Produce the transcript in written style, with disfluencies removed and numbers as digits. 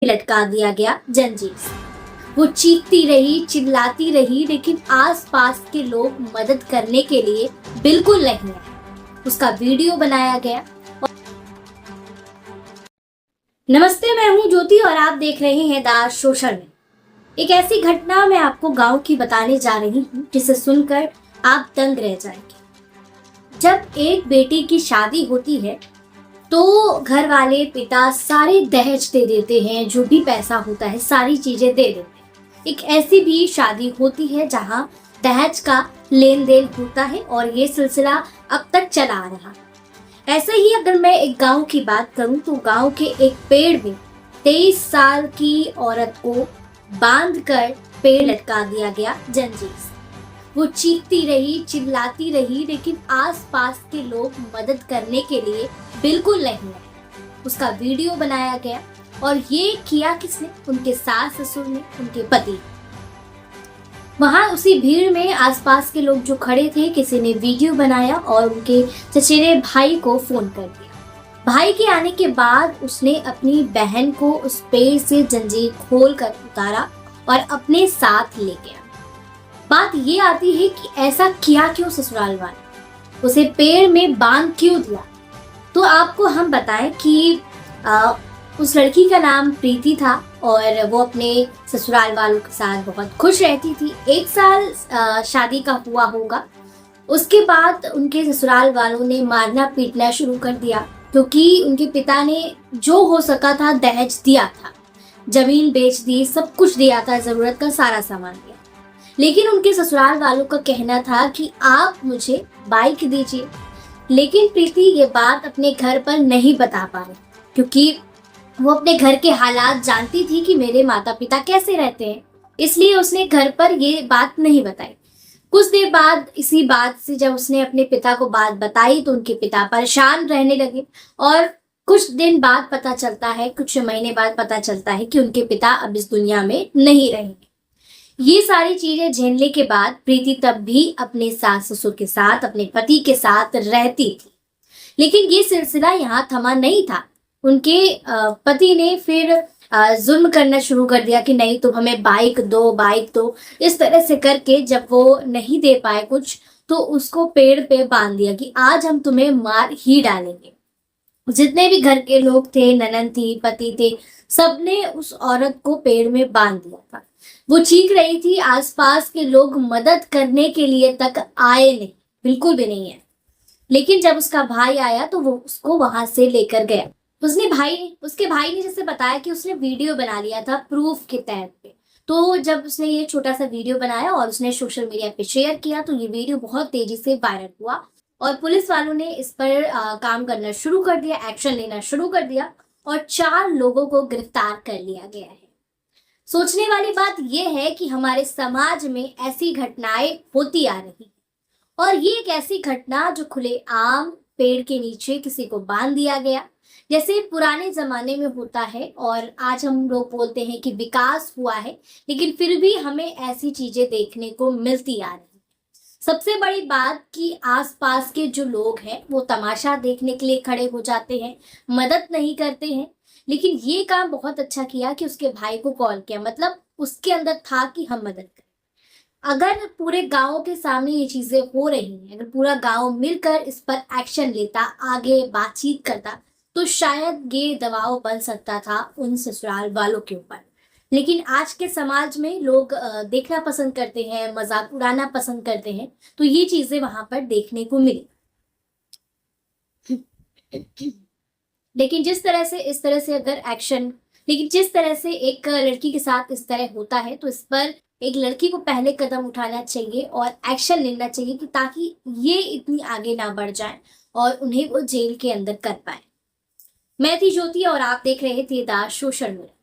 लटका दिया गया जंजीर से। वो चीखती रही, चिल्लाती रही, लेकिन आसपास के लोग मदद करने के लिए बिल्कुल नहीं आए। उसका वीडियो बनाया गया। नमस्ते, मैं हूं ज्योति और आप देख रहे हैं दास सोशल में। एक ऐसी घटना मैं आपको गांव की बताने जा रही हूं जिसे सुनकर आप दंग रह जाएंगे। जब एक बेटी की शादी होती है तो घर वाले पिता सारे दहेज दे देते हैं, जो भी पैसा होता है सारी चीजें दे देते हैं। एक ऐसी भी शादी होती है जहां दहेज का लेन देन होता है और ये सिलसिला अब तक चला आ रहा। ऐसे ही अगर मैं एक गांव की बात करूं तो गांव के एक पेड़ में 23 साल की औरत को बांधकर पेड़ लटका दिया गया जंजीर से। वो चीखती रही, चिल्लाती रही, लेकिन आसपास के लोग मदद करने के लिए बिल्कुल नहीं आए। उसका वीडियो बनाया गया और ये किया किसने? उनके सास ससुर ने, उनके पति। वहां उसी भीड़ में आसपास के लोग जो खड़े थे, किसी ने वीडियो बनाया और उनके चचेरे भाई को फोन कर दिया। भाई के आने के बाद उसने अपनी बहन को उस पेड़ से जंजीर खोलकर उतारा और अपने साथ ले गया। बात ये आती है कि ऐसा किया क्यों ससुराल वाले, उसे पेड़ में बांध क्यों दिया? तो आपको हम बताएं कि उस लड़की का नाम प्रीति था और वो अपने ससुराल वालों के साथ बहुत खुश रहती थी। 1 साल शादी का हुआ होगा। उसके बाद उनके ससुराल वालों ने मारना पीटना शुरू कर दिया, क्योंकि उनके पिता ने जो हो सका था दहेज दिया था, जमीन बेच दी, सब कुछ दिया था, जरूरत का सारा सामान दिया। लेकिन उनके ससुराल वालों का कहना था कि आप मुझे बाइक दीजिए। लेकिन प्रीति ये बात अपने घर पर नहीं बता पा रही, क्योंकि वो अपने घर के हालात जानती थी कि मेरे माता पिता कैसे रहते हैं, इसलिए उसने घर पर ये बात नहीं बताई। कुछ देर बाद इसी बात से जब उसने अपने पिता को बात बताई तो उनके पिता परेशान रहने लगे और कुछ दिन बाद पता चलता है, कुछ महीने बाद पता चलता है कि उनके पिता अब इस दुनिया में नहीं रहेंगे। ये सारी चीजें झेलने के बाद प्रीति तब भी अपने सास ससुर के साथ, अपने पति के साथ रहती थी। लेकिन ये सिलसिला यहाँ थमा नहीं था। उनके पति ने फिर जुल्म करना शुरू कर दिया कि नहीं, तुम हमें बाइक दो, बाइक दो। इस तरह से करके जब वो नहीं दे पाए कुछ, तो उसको पेड़ पे बांध दिया कि आज हम तुम्हें मार ही डालेंगे। जितने भी घर के लोग थे, ननद थी, पति थे, सबने उस औरत को पेड़ में बांध दिया था। वो चीख रही थी, आसपास के लोग मदद करने के लिए तक आए नहीं, बिल्कुल भी नहीं है। लेकिन जब उसका भाई आया तो वो उसको वहां से लेकर गया। उसके भाई ने जैसे बताया कि उसने वीडियो बना लिया था प्रूफ के तहत पे। तो जब उसने ये छोटा सा वीडियो बनाया और उसने सोशल मीडिया पे शेयर किया तो ये वीडियो बहुत तेजी से वायरल हुआ और पुलिस वालों ने इस पर काम करना शुरू कर दिया, एक्शन लेना शुरू कर दिया और 4 लोगों को गिरफ्तार कर लिया गया है। सोचने वाली बात यह है कि हमारे समाज में ऐसी घटनाएं होती आ रही और ये एक ऐसी घटना जो खुले आम पेड़ के नीचे किसी को बांध दिया गया, जैसे पुराने जमाने में होता है। और आज हम लोग बोलते हैं कि विकास हुआ है, लेकिन फिर भी हमें ऐसी चीजें देखने को मिलती आ रही। सबसे बड़ी बात कि आसपास के जो लोग हैं वो तमाशा देखने के लिए खड़े हो जाते हैं, मदद नहीं करते हैं। लेकिन ये काम बहुत अच्छा किया कि उसके भाई को कॉल किया, मतलब उसके अंदर था कि हम मदद करें। अगर पूरे गांव के सामने ये चीजें हो रही हैं, अगर पूरा गांव मिलकर इस पर एक्शन लेता, आगे बातचीत करता, तो शायद ये दबाव बन सकता था उन ससुराल वालों के ऊपर। लेकिन आज के समाज में लोग देखना पसंद करते हैं, मजाक उड़ाना पसंद करते हैं, तो ये चीजें वहां पर देखने को मिली। लेकिन जिस तरह से इस तरह से अगर एक्शन लेकिन जिस तरह से एक लड़की के साथ इस तरह होता है, तो इस पर एक लड़की को पहले कदम उठाना चाहिए और एक्शन लेना चाहिए कि ताकि ये इतनी आगे ना बढ़ जाए और उन्हें वो जेल के अंदर कर पाए। मैं थी ज्योति और आप देख रहे थे दास सोशल मीडिया।